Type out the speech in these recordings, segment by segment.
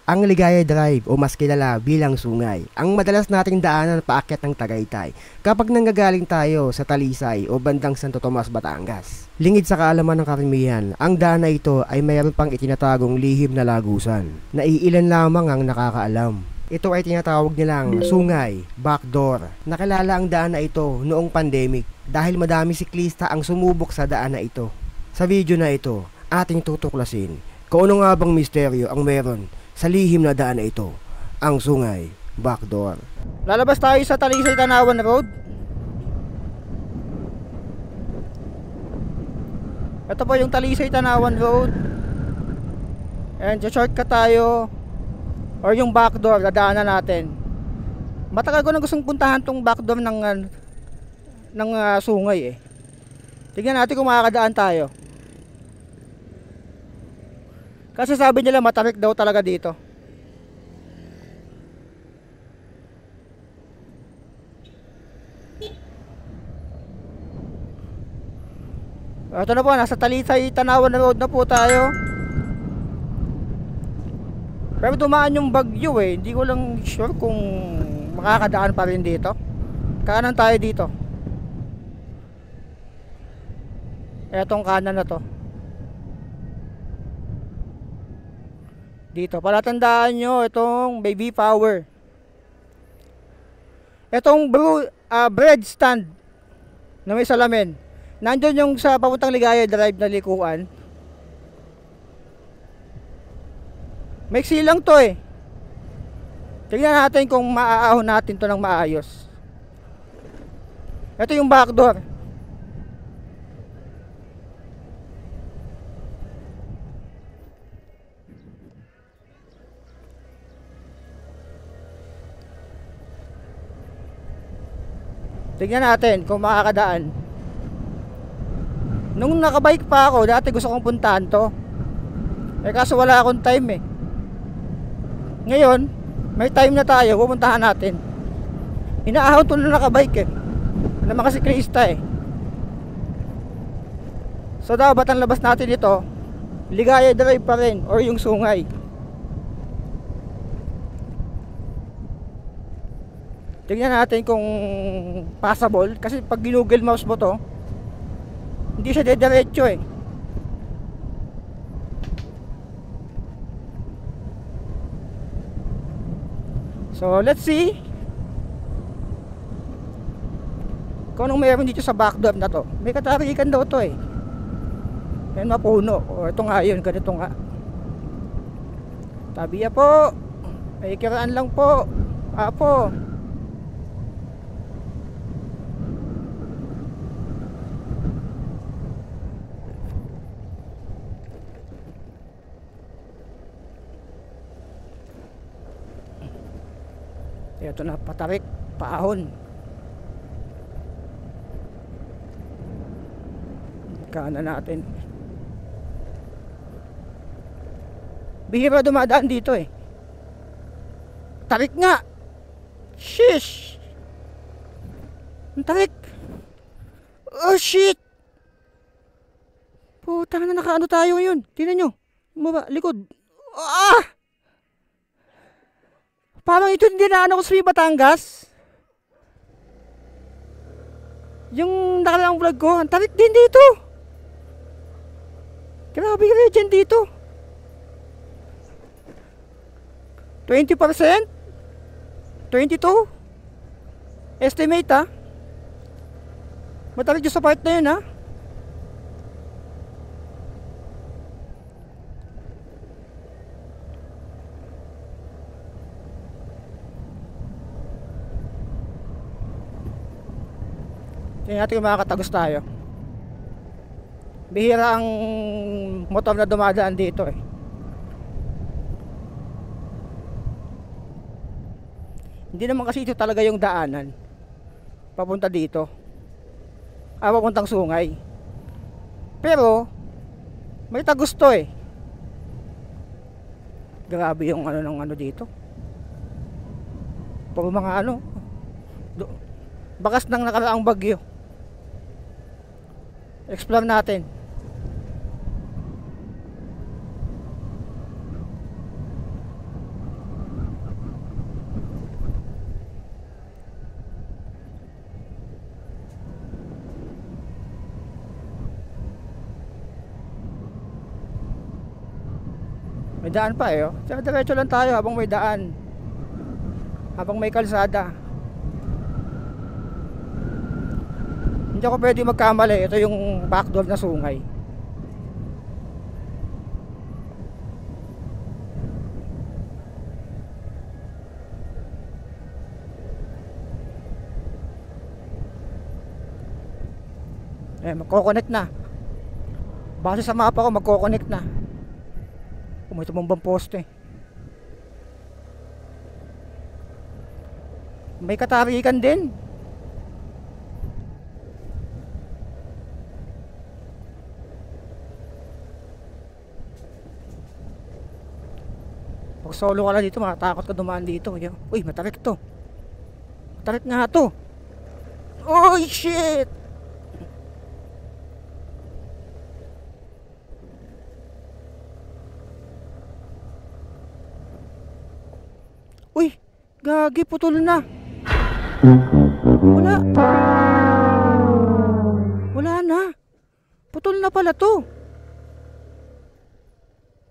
Ang Ligaya Drive o mas kilala bilang Sungay, ang madalas nating daanan paakyat ng Tagaytay kapag nanggagaling tayo sa Talisay o bandang Santo Tomas, Batangas. Lingid sa kaalaman ng karamihan, ang daan na ito ay mayroon pang itinatagong lihim na lagusan na iilan lamang ang nakakaalam. Ito ay tinatawag nilang Sungay, Backdoor. Nakilala ang daan na ito noong pandemic dahil madami siklista ang sumubok sa daan na ito. Sa video na ito, ating tutuklasin kung ano nga bang misteryo ang meron sa lihim na daan na ito, ang Sungay, Backdoor. Lalabas tayo sa Talisay Tanawan Road. Ito po yung Talisay Tanawan Road. And shortcut tayo or yung backdoor, dadaanan natin. Matagal ko na gustong puntahan tong backdoor ng Sungay eh. Tingnan natin kung makakadaan tayo. Kasi sabi nila matarik daw talaga dito. Ito na po, nasa Talisay Tanawan Road na po tayo. Pero dumaan yung bagyo eh. Hindi ko lang sure kung makakadaan pa rin dito. Kanan tayo dito. Etong kanan na to. Dito, palatandaan nyo itong baby power. Itong bread stand na may salamin. Nandun yung sa papuntang Ligaya Drive na likuan. Maiksi lang to eh. Tingnan natin kung maaahon natin to ng maayos. Ito yung backdoor. Tignan natin kung makakadaan. Nung nakabike pa ako, dati gusto kong puntahan to. Eh kaso wala akong time eh. Ngayon, may time na tayo, pupuntahan natin. Inaahon to na nakabike eh. Na mga siklista eh. So dapat ang labas natin ito, Ligaya Drive pa rin or yung Sungay. Tingnan natin kung passable. Kasi pag ginugel mouse mo to, hindi siya dediretso eh. So let's see kung anong meron dito sa backdoor na to. May katarikan daw to eh. Yan mapuno. O ito nga yun, ganito nga. Tabiya po. May kiraan lang po. Apo. Ito na, patarik, paahon. Kanan natin. Bihira dumadaan dito eh. Tarik nga. Shish. Ang tarik. Oh shit. Putang na, nakaano tayo ngayon. Tingnan nyo. Baba, likod. Ah! Parang ito hindi na ano ko sa Batangas. Yung nakalaang vlog ko, ang tarik din dito. Grabe yung legend dito. 20%? 22? Estimate ha. Matarik yung sa part na yun ha. Tingnan natin kung makakatagos tayo. Bihira ang motor na dumadaan dito eh. Hindi naman kasi ito talaga yung daanan papunta dito. Papuntang Sungay. Pero may tagos to eh. Grabe yung ano ng ano dito. Puro mga ano, bakas ng nakaraang bagyo. Explore natin. May daan pa eh, oh. Tsaka diretso lang tayo habang may daan. Habang may kalsada. Hindi ako pwede magkamali. Ito yung backdoor na sungay. Magko-connect na. Base sa mapa ko, magko-connect na. May tumbang poste. May katarikan din. Pag solo ka lang dito, matatakot ka dumaan dito. Uy, matarik to. Matarik nga to. Oh shit. Uy, gagi, putol na. Wala. Wala na. Putol na pala to.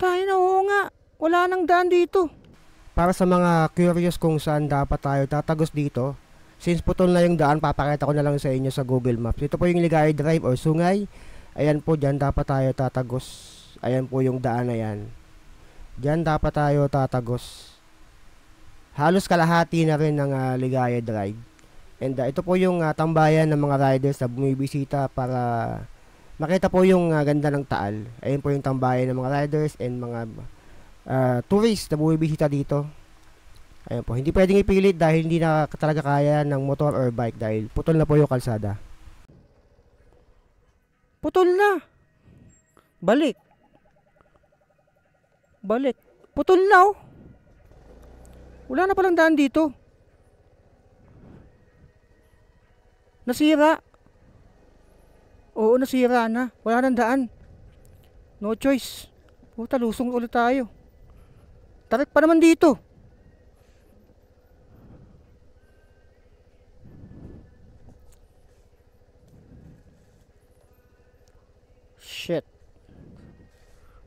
Tayo na, oo nga. Wala nang daan dito. Para sa mga curious kung saan dapat tayo tatagos dito, since putol na yung daan, papakita ko na lang sa inyo sa Google Maps. Ito po yung Ligaya Drive or Sungay. Ayan po, dyan dapat tayo tatagos. Ayan po yung daan na yan. Dyan dapat tayo tatagos. Halos kalahati na rin ng Ligaya Drive. And ito po yung tambayan ng mga riders na bumibisita para makita po yung ganda ng Taal. Ayan po yung tambayan ng mga riders and mga tourists na bumibisita dito. Ayan po, hindi pwedeng ipilit dahil hindi na talaga kaya ng motor or bike dahil putol na po yung kalsada. Putol na. Balik. Balik. Putol na, oh. Wala na palang daan dito. Nasira. Oo, nasira na. Wala nang daan. No choice. Puta, lusong ulit tayo. Tarik pa naman dito. Shit.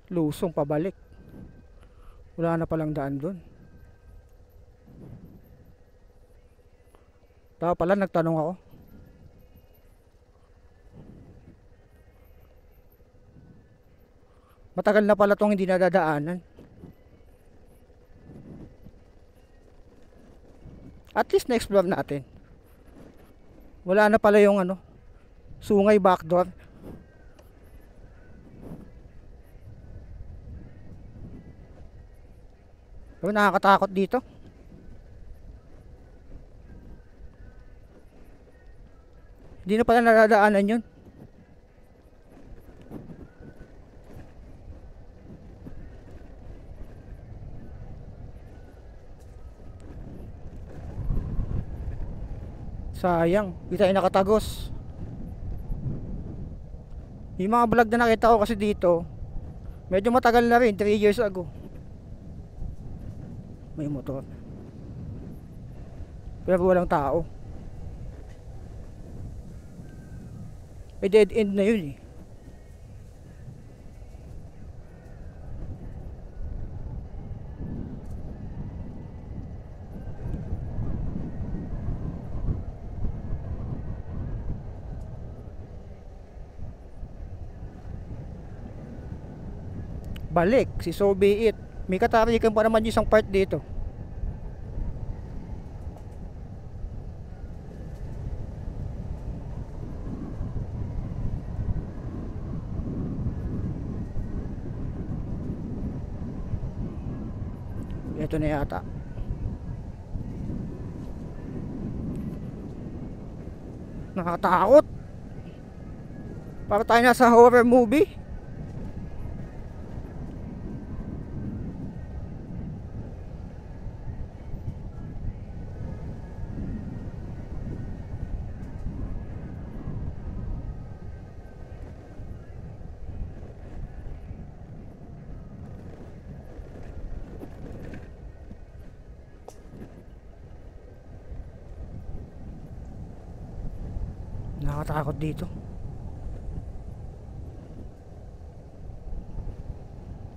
Lusong pabalik. Wala na palang daan doon. Tama pala, nagtanong ako. Matagal na pala tong hindi nadadaanan. At least na-explore natin. Wala na pala yung sungay backdoor. Pero nakakatakot dito. Hindi na pala nadadaanan yun. Sayang, hindi tayo nakatagos. Yung mga vlog na nakita ko kasi dito, medyo matagal na rin, 3 years ago. May motor. Pero walang tao. Dead end na yun eh. Balik, si so be it. May katarikan pa naman yung isang part dito. Ito na yata. Nakakatakot. Para tayo nasa horror movie. Nakakatakot dito.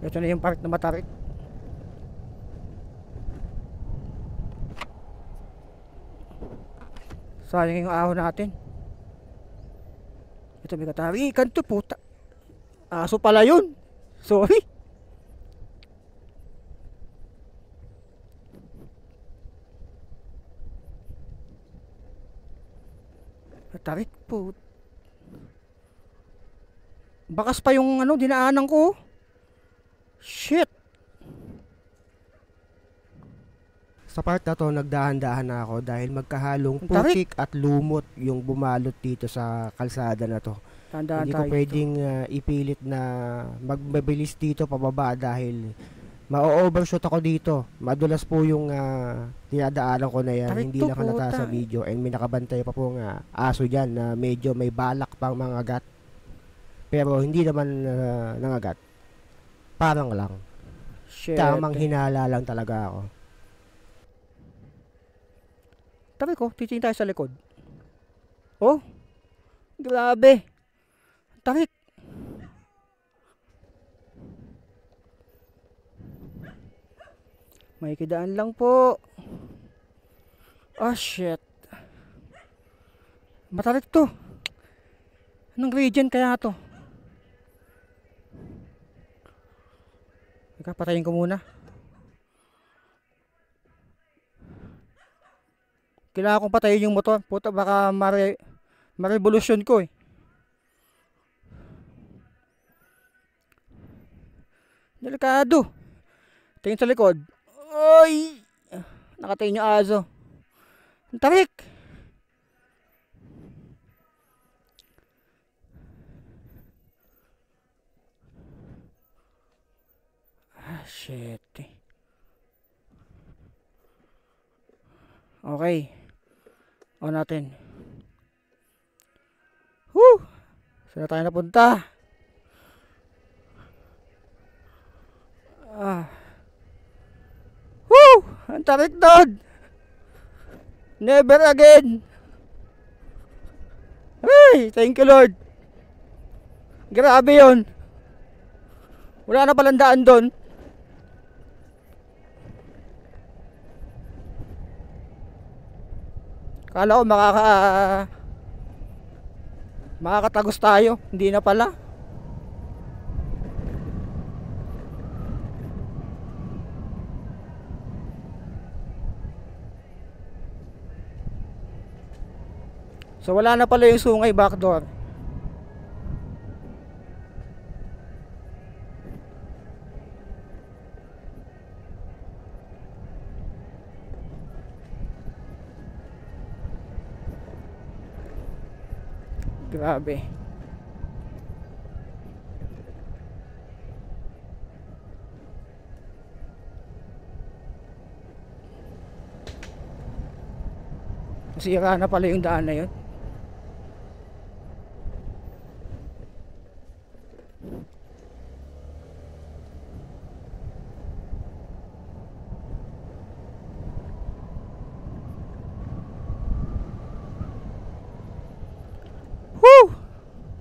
Ito na yung part na matarik. Sayang yung ahon natin. Ito may katarikan to, puta. Aso pala yun. Sorry. Katarik po. Bakas pa yung ano, dinaanan ko. Shit. Sa part na to, nagdahan-dahan na ako dahil magkahalong Ang tarik. putik at lumot yung bumalot dito sa kalsada na to. Tandaan Hindi ko tayo. pwedeng ipilit na magmabilis dito pababa dahil ma-overshoot ako dito. Madulas po yung dinadaanan ko na yan. Tarik Hindi to, lang halata puta. sa video. And may nakabantay pa po aso dyan na medyo may balak pang mangagat. Pero hindi naman nangagat. Parang lang. Shit. Tamang hinala lang talaga ako. Tabi ko, titingin tayo sa likod. Oh, grabe. Tarik. May kidaan lang po. Oh, shit. Matarik to. Anong region kaya to? Teka, patayin ko muna. Kailangan kong patayin yung motor. Puta, baka ma-revolution ko eh. Delikado. Tingin sa likod. Oy! Nakatingin yung aso. Ang tarik! Ah, shit. Okay. O natin. Woo! Saan na tayo napunta? Woo! Ang tarik doon! Never again! Ay! Thank you Lord! Grabe yun! Wala na palang daan doon. Kala ko makakatagos tayo. Hindi na pala. So wala na pala yung sungay backdoor. Grabe. Sira na pala yung daan na yun. Woo!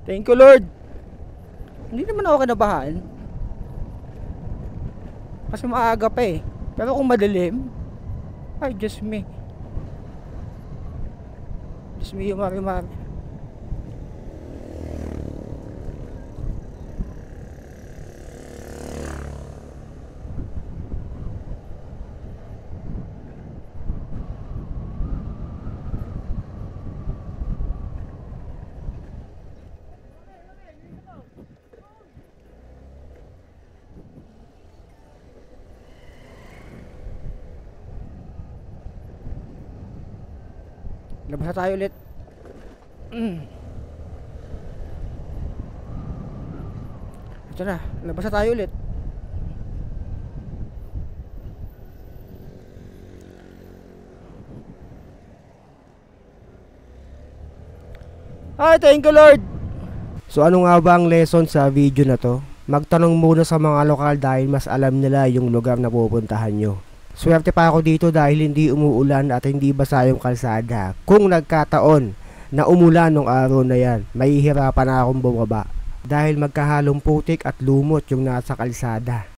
Thank you Lord. Hindi naman ako kinabahan. Kasi maaga pa eh. Pero kung madilim, ay just me. Just me yung mari-mari. Labas na tayo ulit. Ito na, labas na tayo ulit. Ay, thank you Lord. So ano nga ba ang lesson sa video na to? Magtanong muna sa mga lokal dahil mas alam nila yung lugar na pupuntahan nyo. Swerte pa ako dito dahil hindi umuulan at hindi basa yung kalsada. Kung nagkataon na umulan nung araw na yan, mahihirapan na akong bumaba. Dahil magkahalong putik at lumot yung nasa kalsada.